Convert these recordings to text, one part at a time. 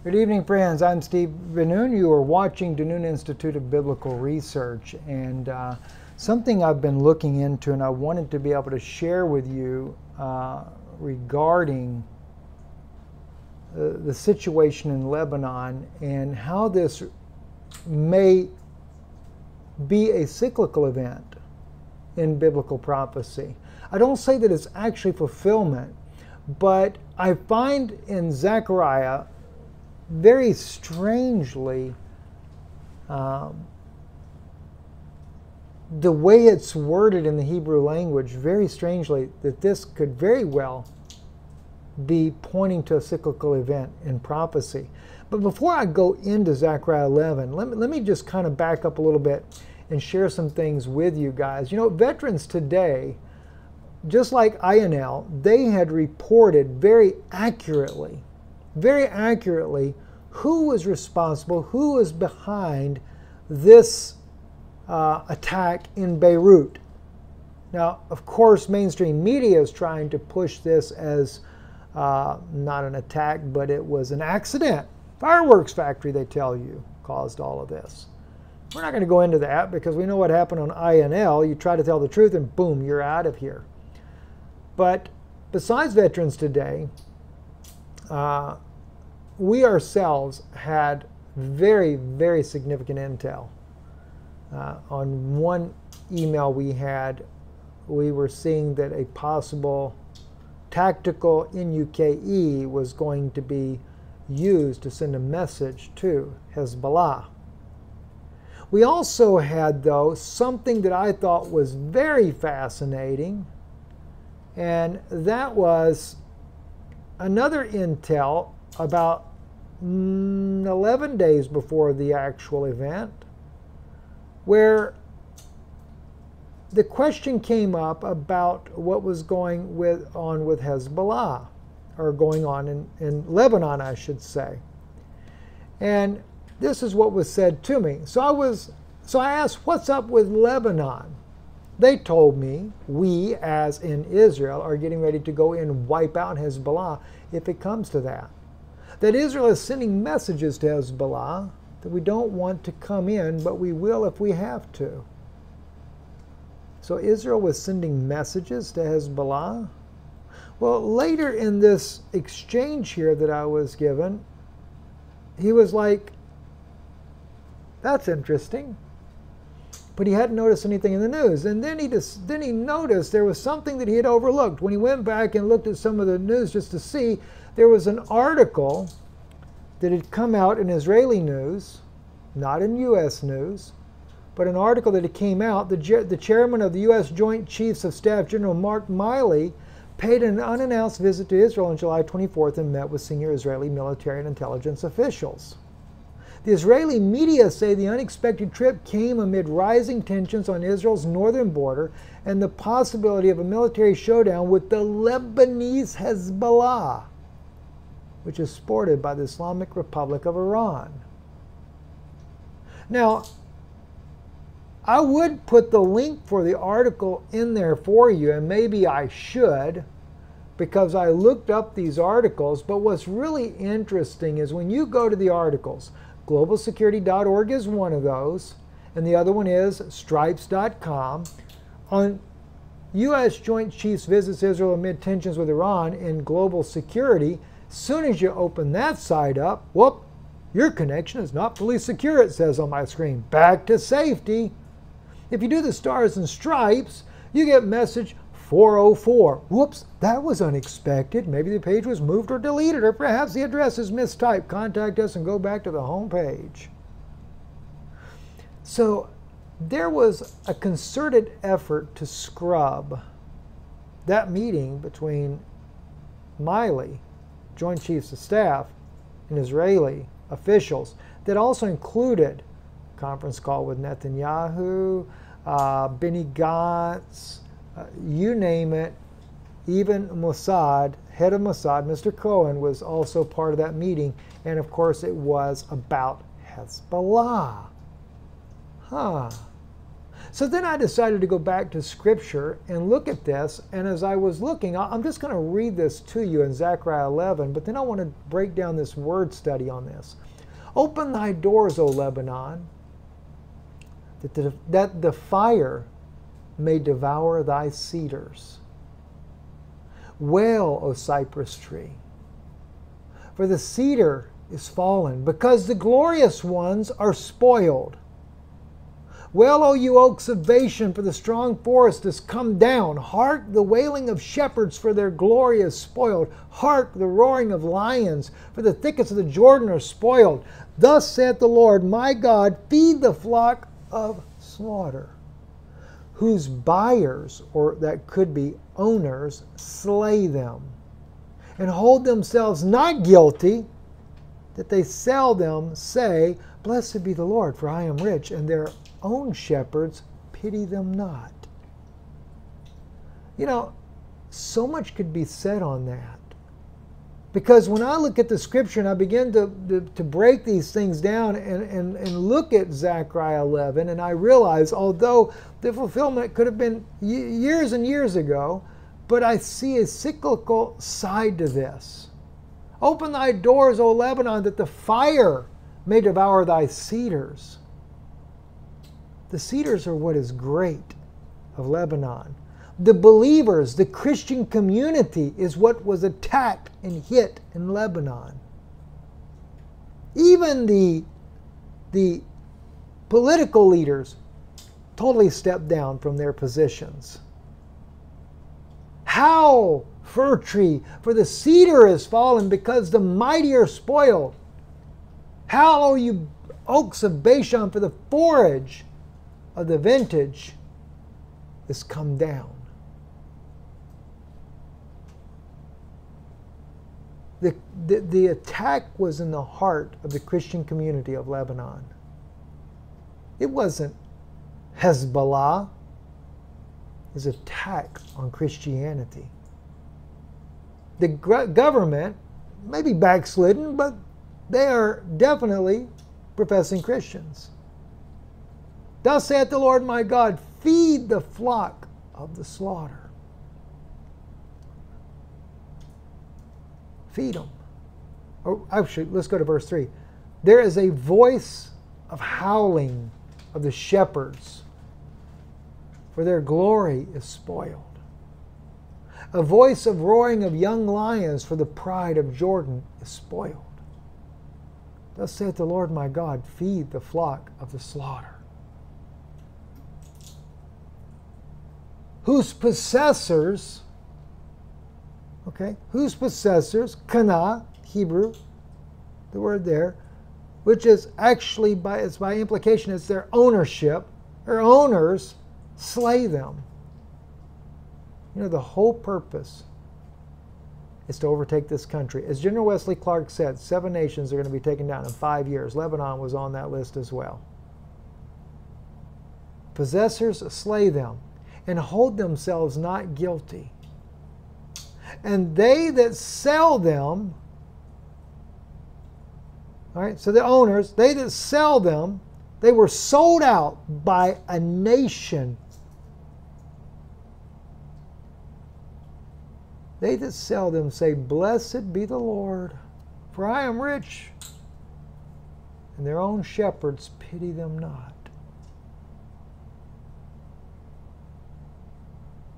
Good evening, friends. I'm Steve Benoon. You are watching Benoon Institute of Biblical Research, and something I've been looking into and I wanted to be able to share with you regarding the situation in Lebanon and how this may be a cyclical event in biblical prophecy. I don't say that it's actually fulfillment, but I find in Zechariah very strangely the way it's worded in the Hebrew language, very strangely, that this could very well be pointing to a cyclical event in prophecy. But before I go into Zechariah 11, let me just kind of back up a little bit and share some things with you guys. You know, veterans today, just like INL, they had reported very accurately who was responsible, who was behind this attack in Beirut. Now, of course, mainstream media is trying to push this as not an attack, but it was an accident. Fireworks factory, they tell you, caused all of this. We're not going to go into that because we know what happened on INL. You try to tell the truth and boom, you're out of here. But besides veterans today, we ourselves had very, very significant intel. On one email we had, we were seeing that a possible tactical NUKE was going to be used to send a message to Hezbollah. We also had, though, something that I thought was very fascinating, and that was another intel about 11 days before the actual event, where the question came up about what was going on with Hezbollah, or going on in Lebanon, I should say. And this is what was said to me. So I asked, what's up with Lebanon? They told me, we, as in Israel, are getting ready to go in and wipe out Hezbollah if it comes to that. That Israel is sending messages to Hezbollah that we don't want to come in, but we will if we have to. So Israel was sending messages to Hezbollah. Well, later in this exchange here that I was given, he was like, that's interesting. But he hadn't noticed anything in the news. And then he noticed there was something that he had overlooked. When he went back and looked at some of the news just to see, there was an article that had come out in Israeli news, not in U.S. news, but an article that had came out. The chairman of the U.S. Joint Chiefs of Staff, General Mark Milley, paid an unannounced visit to Israel on July 24th and met with senior Israeli military and intelligence officials. The Israeli media say the unexpected trip came amid rising tensions on Israel's northern border and the possibility of a military showdown with the Lebanese Hezbollah, which is supported by the Islamic Republic of Iran. Now, I would put the link for the article in there for you, and maybe I should, because I looked up these articles, but what's really interesting is when you go to the articles, globalsecurity.org is one of those, and the other one is stripes.com. On U.S. Joint Chiefs visits Israel amid tensions with Iran in global security, as soon as you open that side up, whoop, your connection is not fully secure, it says on my screen. Back to safety. If you do the stars and stripes, you get message 404. Whoops, that was unexpected. Maybe the page was moved or deleted, or perhaps the address is mistyped. Contact us and go back to the home page. So there was a concerted effort to scrub that meeting between Milley, Joint Chiefs of Staff, and Israeli officials that also included a conference call with Netanyahu, Benny Gantz, you name it. Even Mossad, head of Mossad, Mr. Cohen, was also part of that meeting. And of course it was about Hezbollah. So then I decided to go back to Scripture and look at this. And as I was looking, I'm just going to read this to you in Zechariah 11, but then I want to break down this word study on this. Open thy doors, O Lebanon, that the fire may devour thy cedars. Wail, O cypress tree, for the cedar is fallen, because the glorious ones are spoiled. Wail, O you oaks of Bashan, for the strong forest is come down. Hark the wailing of shepherds, for their glory is spoiled. Hark the roaring of lions, for the thickets of the Jordan are spoiled. Thus saith the Lord, my God, feed the flock of slaughter, whose buyers, or that could be owners, slay them, and hold themselves not guilty, that they sell them, say, blessed be the Lord, for I am rich, and their own shepherds pity them not. You know, so much could be said on that. Because when I look at the Scripture and I begin to break these things down and look at Zechariah 11, and I realize, although the fulfillment could have been years and years ago, but I see a cyclical side to this. Open thy doors, O Lebanon, that the fire may devour thy cedars. The cedars are what is great of Lebanon. The believers, the Christian community, is what was attacked and hit in Lebanon. Even the political leaders totally stepped down from their positions. Howl, fir tree, for the cedar is fallen, because the mighty are spoiled. Howl, O you oaks of Bashan, for the forage of the vintage is come down. The attack was in the heart of the Christian community of Lebanon. It wasn't Hezbollah. It was an attack on Christianity. The government may be backslidden, but they are definitely professing Christians. Thus saith the Lord my God, feed the flock of the slaughter. Feed them. Or actually, let's go to verse 3. There is a voice of howling of the shepherds, for their glory is spoiled. A voice of roaring of young lions, for the pride of Jordan is spoiled. Thus saith the Lord my God, feed the flock of the slaughter, whose possessors, kana, Hebrew, the word there, which is actually by implication, it's their ownership, their owners slay them. You know, the whole purpose is to overtake this country. As General Wesley Clark said, 7 nations are going to be taken down in 5 years. Lebanon was on that list as well. Possessors slay them and hold themselves not guilty. And they that sell them, all right, so the owners, they that sell them, they were sold out by a nation. They that sell them say, blessed be the Lord, for I am rich, and their own shepherds pity them not.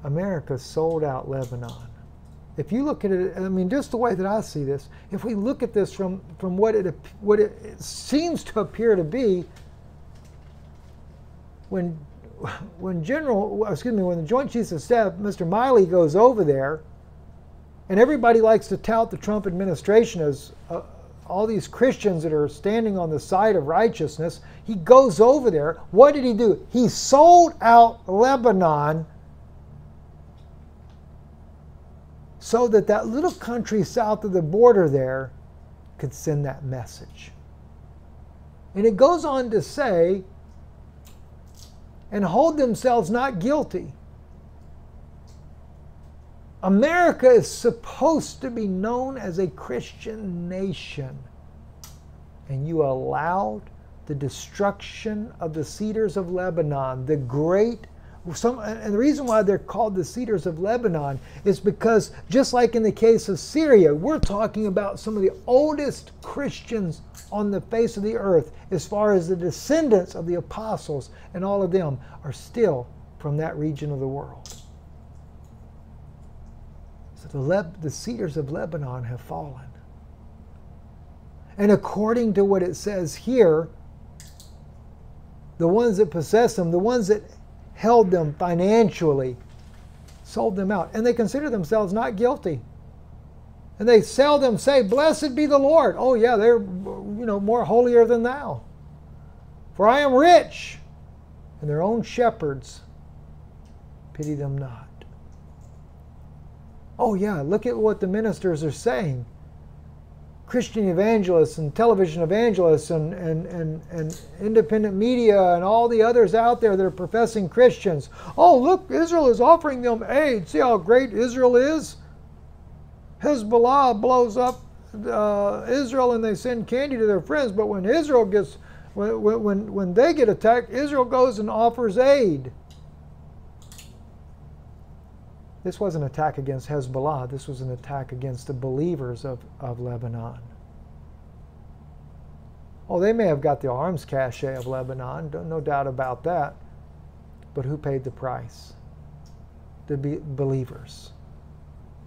America sold out Lebanon. If you look at it, I mean, just the way that I see this, if we look at this from what it seems to appear to be, when the Joint Chiefs of Staff, Mr. Miley, goes over there, and everybody likes to tout the Trump administration as all these Christians that are standing on the side of righteousness, he goes over there. What did he do? He sold out Lebanon so that little country south of the border there could send that message. And it goes on to say, and hold themselves not guilty. America is supposed to be known as a Christian nation, and you allowed the destruction of the cedars of Lebanon, the great. And the reason why they're called the cedars of Lebanon is because, just like in the case of Syria, we're talking about some of the oldest Christians on the face of the earth, as far as the descendants of the apostles, and all of them are still from that region of the world. So the cedars of Lebanon have fallen. And according to what it says here, the ones that possess them, the ones that held them financially, sold them out. And they consider themselves not guilty. And they seldom say, "Blessed be the Lord." Oh yeah, they're more holier than thou. "For I am rich." And their own shepherds pity them not. Oh yeah, look at what the ministers are saying. Christian evangelists and television evangelists and independent media and all the others out there that are professing Christians. "Oh, look, Israel is offering them aid. See how great Israel is? Hezbollah blows up Israel and they send candy to their friends. But when Israel gets, when they get attacked, Israel goes and offers aid." This wasn't an attack against Hezbollah. This was an attack against the believers of Lebanon. Oh, they may have got the arms cache of Lebanon, no doubt about that. But who paid the price? The believers.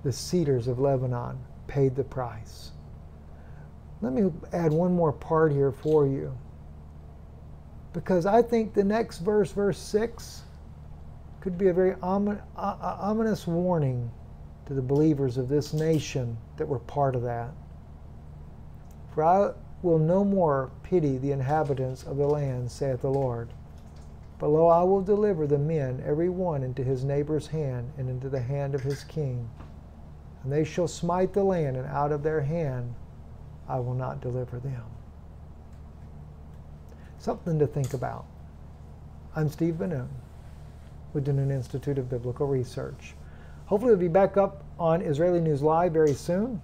The cedars of Lebanon paid the price. Let me add one more part here for you, because I think the next verse, verse 6, could be a very ominous warning to the believers of this nation that were part of that. "For I will no more pity the inhabitants of the land, saith the Lord. But lo, I will deliver the men, every one into his neighbor's hand, and into the hand of his king. And they shall smite the land, and out of their hand I will not deliver them." Something to think about. I'm Steve Benoon with the Noon Institute of Biblical Research. Hopefully we'll be back up on Israeli News Live very soon,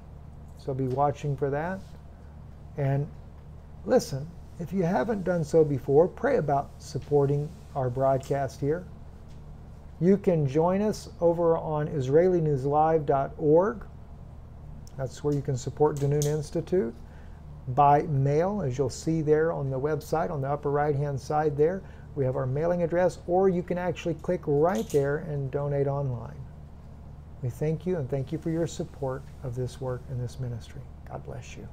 so be watching for that. And listen, if you haven't done so before, pray about supporting our broadcast here. You can join us over on IsraeliNewsLive.org. That's where you can support the Noon Institute by mail, as you'll see there on the website on the upper right-hand side there. We have our mailing address, or you can actually click right there and donate online. We thank you, and thank you for your support of this work and this ministry. God bless you.